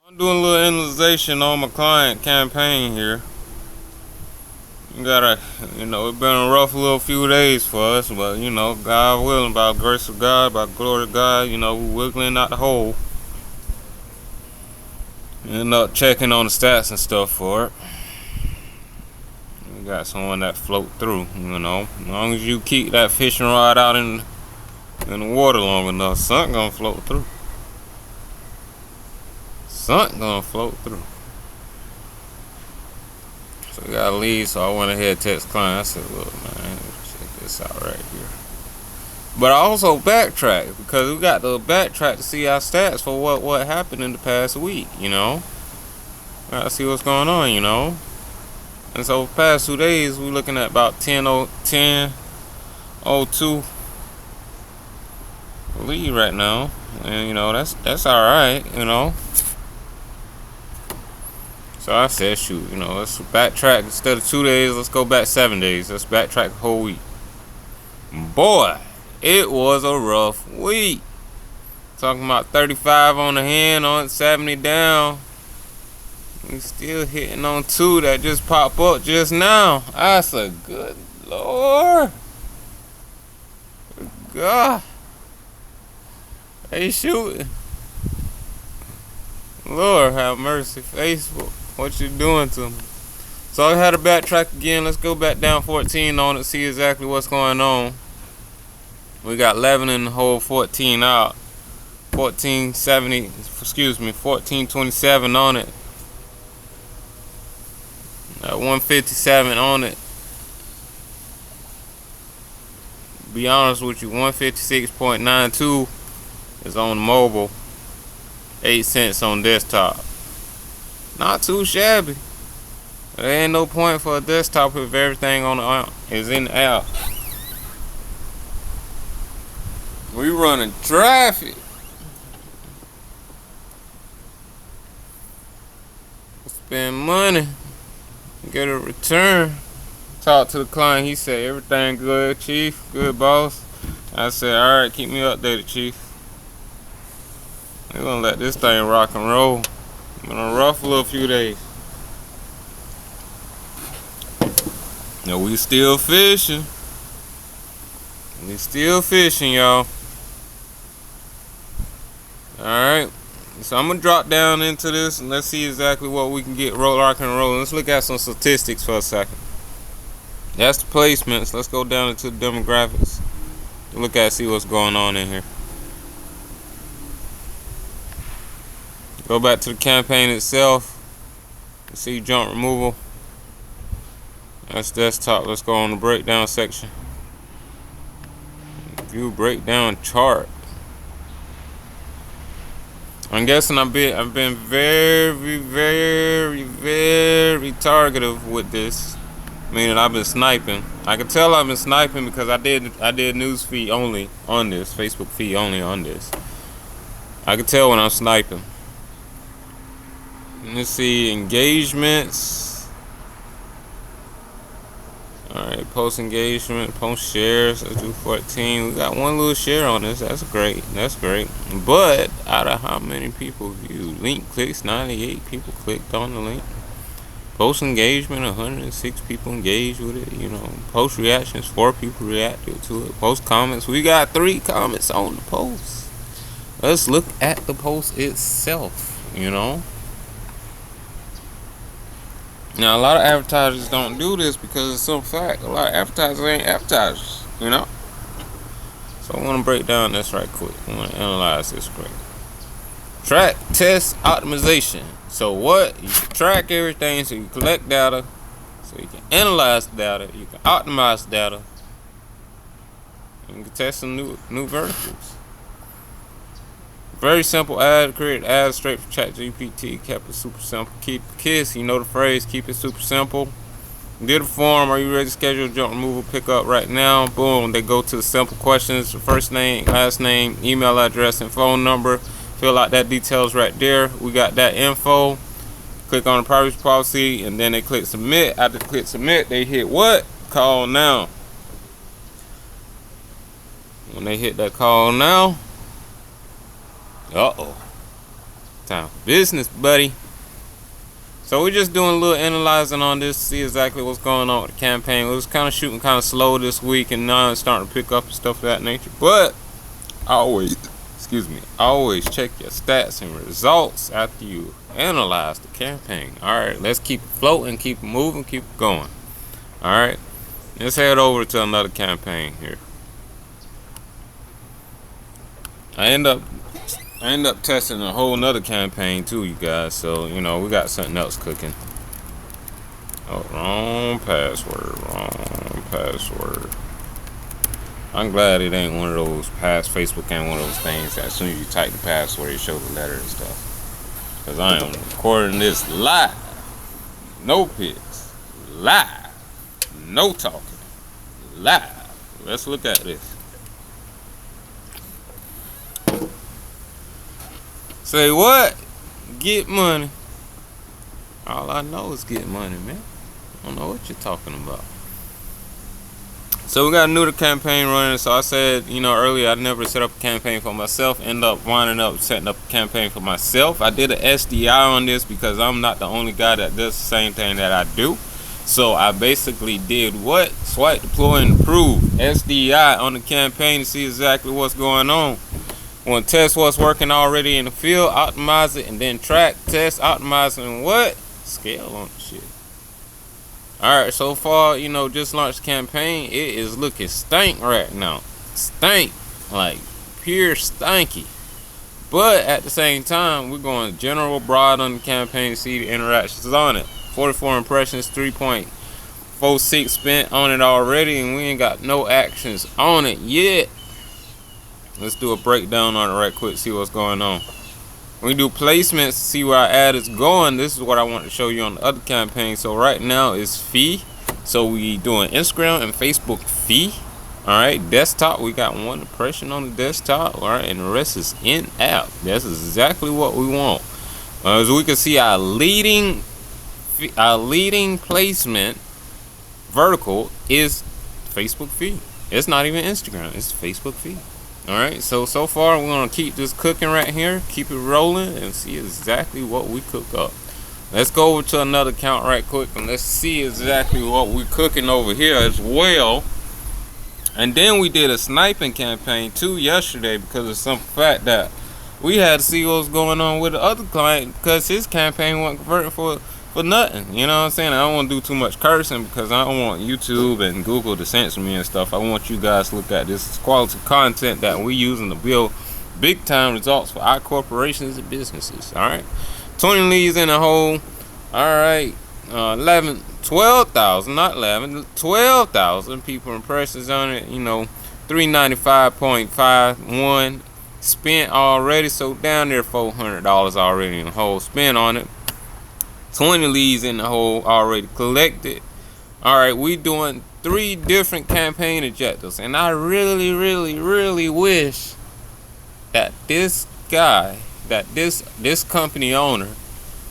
I'm doing a little analyzation on my client campaign here. You gotta, it's been a rough little few days for us, but God willing, by the grace of God, by the glory of God, we're wiggling out the hole. End up checking on the stats and stuff for it. We got someone that float through, As long as you keep that fishing rod out in the water long enough, something gonna float through. Something gonna float through. So we got a lead, so I went ahead and text client. I said, look, man, check this out right here. But I also backtrack because we got to backtrack to see our stats for what happened in the past week, Gotta see what's going on, And so the past 2 days, we're looking at about 10.02 lead right now. And, that's alright, So I said, shoot, let's backtrack. Instead of 2 days, let's go back 7 days. Let's backtrack the whole week. Boy, it was a rough week. Talking about 35 on the hand, on 70 down. We still hitting on 2 that just popped up just now. I said, good Lord. Good God. They shooting. Lord have mercy, Facebook. What you doing to me? So I had to backtrack again. Let's go back down 14 on it, see exactly what's going on. We got 11 in the hole, 14 out. 1427 on it. 157 on it. Be honest with you, 156.92 is on mobile. 8 cents on desktop. Not too shabby. There ain't no point for a desktop if everything on the app is in the app. We running traffic. Spend money, get a return. Talk to the client. He said everything good, chief. Good, boss. I said, all right, keep me updated, chief. We're gonna let this thing rock and roll. Been a rough little few days. Now we still fishing. We still fishing, y'all. Alright. So I'm gonna drop down into this and let's see exactly what we can get rock and roll. Let's look at some statistics for a second. That's the placements. Let's go down into the demographics. Look at see what's going on in here. Go back to the campaign itself. See jump removal. That's desktop. Let's go on the breakdown section. View breakdown chart. I'm guessing I've been very, very, very targeted with this. Meaning I've been sniping. I can tell I've been sniping because I did news feed only on this, Facebook feed only on this. I can tell when I'm sniping. Let's see, engagements. Alright, post engagement, post shares. Let's do 14. We got one little share on this. That's great. That's great. But out of how many people viewed? Link clicks, 98 people clicked on the link. Post engagement, 106 people engaged with it. Post reactions, 4 people reacted to it. Post comments, we got 3 comments on the post. Let's look at the post itself, Now, a lot of advertisers don't do this because it's some fact. A lot of advertisers ain't advertisers, So I want to break down this right quick. I want to analyze this quick. Track, test, optimization. So what? You can track everything so you collect data, so you can analyze the data, you can optimize the data, and you can test some new verticals. Very simple ad, create ads straight from ChatGPT, kept it super simple. Keep KISS, the phrase, keep it super simple. Did a form, are you ready to schedule jump removal pickup right now? Boom, they go to the simple questions, first name, last name, email address, and phone number. Fill out that details right there. We got that info. Click on the privacy policy, and then they click submit. After they click submit, they hit what? Call now. When they hit that call now, time. Business, buddy. So we're just doing a little analyzing on this, see exactly what's going on with the campaign. We was kind of shooting kind of slow this week, and now it's starting to pick up and stuff of that nature. But always check your stats and results after you analyze the campaign. Alright, let's keep it floating, keep it moving, keep it going. Alright, let's head over to another campaign here. I end up testing a whole nother campaign too, you guys. So, you know, we got something else cooking. Oh, wrong password. I'm glad it ain't one of those Facebook ain't one of those things that as soon as you type the password, it shows the letter and stuff. Because I am recording this live. No pics. Live. No talking. Live. Let's look at this. Say what? Get money. All I know is get money, man. I don't know what you're talking about. So we got a new campaign running. So I said, you know, earlier I never set up a campaign for myself. End up winding up setting up a campaign for myself. I did an SDI on this because I'm not the only guy that does the same thing that I do. So I basically did what? Swipe, deploy, and approve. SDI on the campaign to see exactly what's going on. Want to test what's working already in the field, optimize it, and then track, test, optimize, and what? Scale on the shit. Alright, so far, you know, just launched the campaign. It is looking stank right now. Stank. Like, pure stanky. But at the same time, we're going general broad on the campaign to see the interactions on it. 44 impressions, 3.46 spent on it already, and we ain't got no actions on it yet. Let's do a breakdown on it right quick, see what's going on. When we do placements, see where our ad is going. This is what I want to show you on the other campaign. So right now is fee. So we doing Instagram and Facebook fee. Alright, desktop, we got one impression on the desktop. Alright, and the rest is in app. That's exactly what we want. As we can see, our leading placement vertical is Facebook fee. It's not even Instagram, it's Facebook fee. Alright, so far we're going to keep this cooking right here, keep it rolling, and see exactly what we cook up. Let's go over to another account right quick, and let's see exactly what we're cooking over here as well. And then we did a sniping campaign too yesterday because of some fact that we had to see what was going on with the other client because his campaign wasn't converting for nothing. You know what I'm saying? I don't want to do too much cursing because I don't want YouTube and Google to censor me and stuff. I want you guys to look at this quality content that we using to build big time results for our corporations and businesses. Alright, 20 leads in the hole. Alright, 12,000 people impressions on it. You know, 395.51 spent already, so down there $400 already in the hole spent on it. 20 leads in the hole already collected. Alright, we doing 3 different campaign objectives, and I really wish that this guy, that this company owner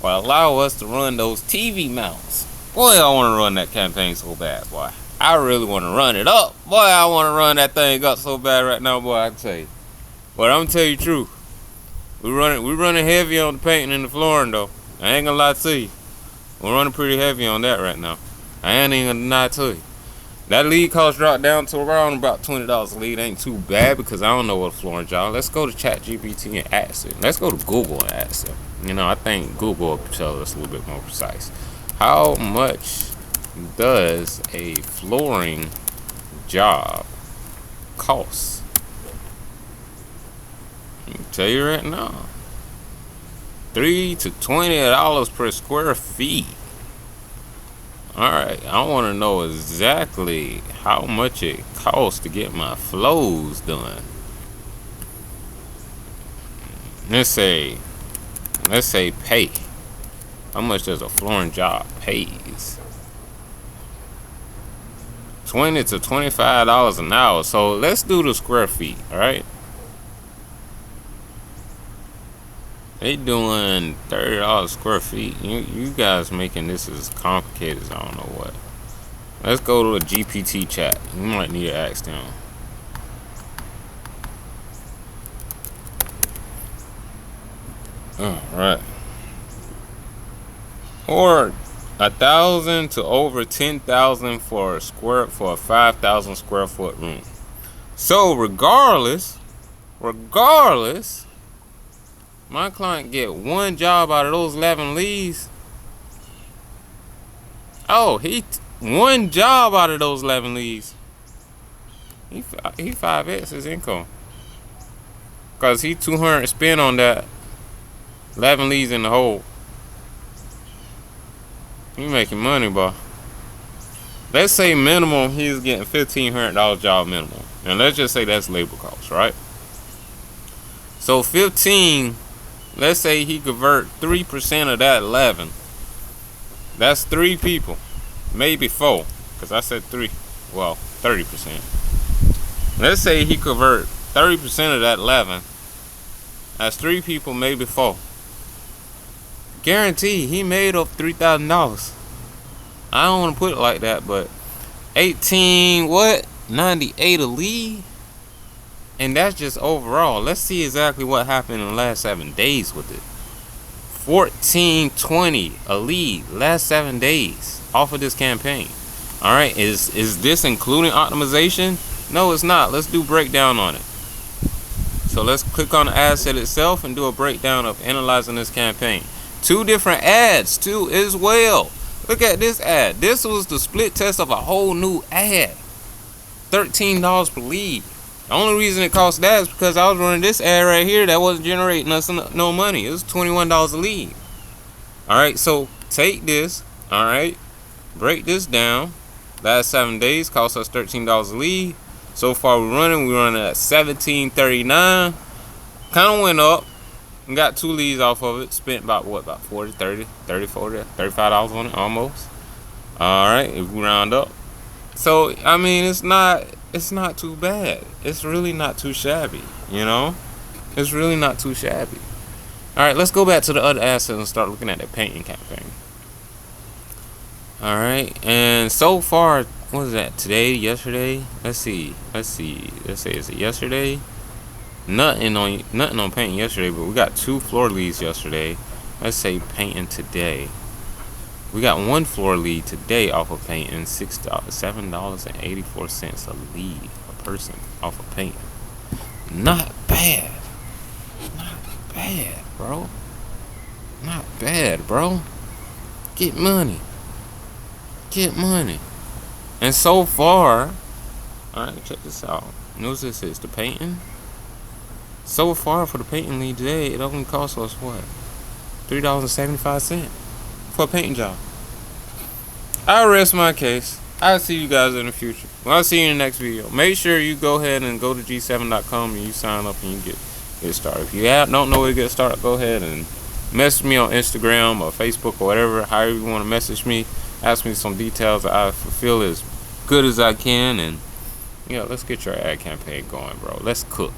will allow us to run those TV mounts. Boy, I want to run that campaign so bad, boy. I really want to run it up. Boy, I want to run that thing up so bad right now, boy, I can tell you. But I'm gonna tell you the truth. We're running heavy on the painting and the flooring though. I ain't gonna lie to you. We're running pretty heavy on that right now. I ain't even gonna deny to you. That lead cost dropped down to around about $20 a lead. Ain't too bad because I don't know what flooring job. Let's go to ChatGPT and ask it. Let's go to Google and ask it. You know, I think Google will tell us a little bit more precise. How much does a flooring job cost? I can tell you right now. $3 to $20 per square feet. Alright, I want to know exactly how much it costs to get my flows done. Let's say pay. How much does a flooring job pays? $20 to $25 an hour. So let's do the square feet, alright? They doing $30 square feet. You guys making this as complicated as I don't know what. Let's go to a GPT chat. You might need to ask them. All right. Or 1,000 to over 10,000 for a 5,000 square foot room. So regardless, my client get one job out of those 11 leads. Oh, one job out of those 11 leads. He 5x his income. Cause he 200 spent on that 11 leads in the hole. He making money, boy. Let's say minimum he's getting $1,500 job minimum. And let's just say that's labor costs, right? So 15, let's say he convert 3% of that 11. That's 3 people. Maybe 4. Because I said 3. Well, 30%. Let's say he convert 30% of that 11. That's 3 people, maybe 4. Guarantee he made up $3,000. I don't want to put it like that, but 98 a lead, and that's just overall. Let's see exactly what happened in the last 7 days with it. 1420 a lead last 7 days off of this campaign. All right, is this including optimization? No, it's not. Let's do breakdown on it. So let's click on the asset itself and do a breakdown of analyzing this campaign. 2 different ads too as well. Look at this ad. This was the split test of a whole new ad. $13 per lead. The only reason it cost that is because I was running this ad right here that wasn't generating us no money. It was $21 a lead. Alright, so take this. Alright, break this down. Last 7 days cost us $13 a lead. So far we're running at $17.39. Kind of went up. We got 2 leads off of it. Spent about what? About 40, 30, 30, 40, $35 on it almost. Alright, if we round up. So I mean it's not too bad. It's really not too shabby, you know? It's really not too shabby. Alright, let's go back to the other assets and start looking at the painting campaign. Alright, and so far, what is that? Today, yesterday? Let's see. Let's say, is it yesterday? Nothing on painting yesterday, but we got 2 floor leads yesterday. Let's say painting today. We got 1 floor lead today off of painting, $7.84 a lead a person off of painting. Not bad. Not bad, bro. Not bad, bro. Get money. Get money. And so far, alright, check this out. Notice this is the painting. So far for the painting lead today, it only cost us what? $3.75 for a painting job. I'll rest my case. I'll see you guys in the future. Well, I'll see you in the next video. Make sure you go ahead and go to g7.com and you sign up and you get started. If you don't know where to get started, go ahead and message me on Instagram or Facebook or whatever. However you want to message me. Ask me some details that I feel as good as I can. And yeah, let's get your ad campaign going, bro. Let's cook.